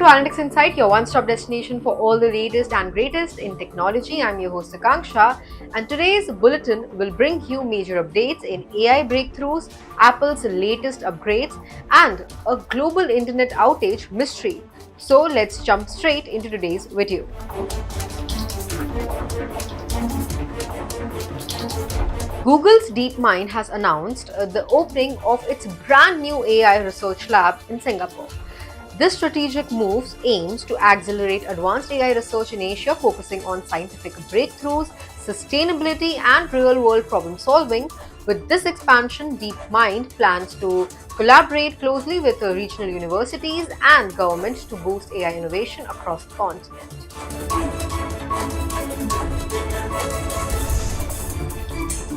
to Analytics Insight, your one-stop destination for all the latest and greatest in technology. I'm your host Akanksha, and today's bulletin will bring you major updates in AI breakthroughs, Apple's latest upgrades, and a global internet outage mystery. So let's jump straight into today's video. Google's DeepMind has announced the opening of its brand new AI research lab in Singapore. This strategic move aims to accelerate advanced AI research in Asia, focusing on scientific breakthroughs, sustainability, and real world problem solving. With this expansion, DeepMind plans to collaborate closely with regional universities and governments to boost AI innovation across the continent.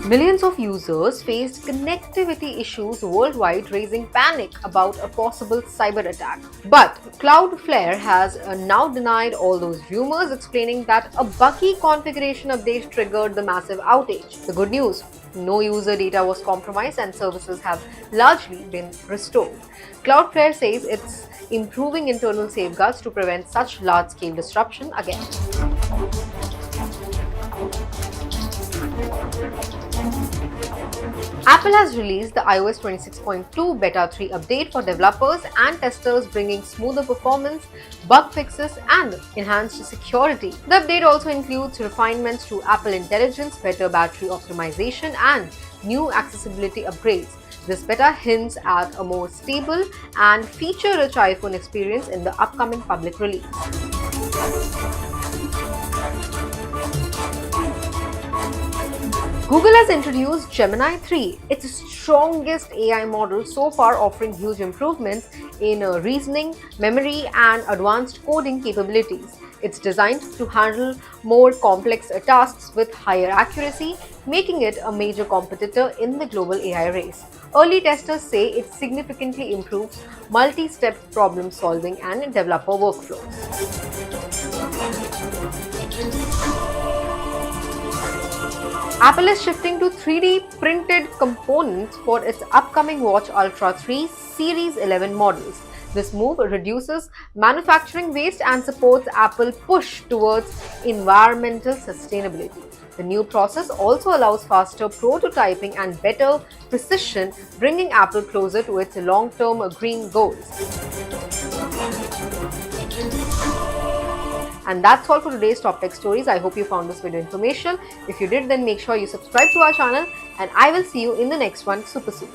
Millions of users faced connectivity issues worldwide, raising panic about a possible cyber attack. But Cloudflare has now denied all those rumors, explaining that a buggy configuration update triggered the massive outage. The good news: no user data was compromised and services have largely been restored. Cloudflare says it's improving internal safeguards to prevent such large-scale disruption again. Apple has released the iOS 26.2 Beta 3 update for developers and testers, bringing smoother performance, bug fixes, and enhanced security. The update also includes refinements to Apple Intelligence, better battery optimization, and new accessibility upgrades. This beta hints at a more stable and feature-rich iPhone experience in the upcoming public release. Google has introduced Gemini 3, its strongest AI model so far, offering huge improvements in reasoning, memory, and advanced coding capabilities. It's designed to handle more complex tasks with higher accuracy, making it a major competitor in the global AI race. Early testers say it significantly improves multi-step problem solving and developer workflows. Apple is shifting to 3D printed components for its upcoming Watch Ultra 3 Series 11 models. This move reduces manufacturing waste and supports Apple's push towards environmental sustainability. The new process also allows faster prototyping and better precision, bringing Apple closer to its long-term green goals. And that's all for today's top tech stories. I hope you found this video informational. If you did, then make sure you subscribe to our channel, and I will see you in the next one super soon.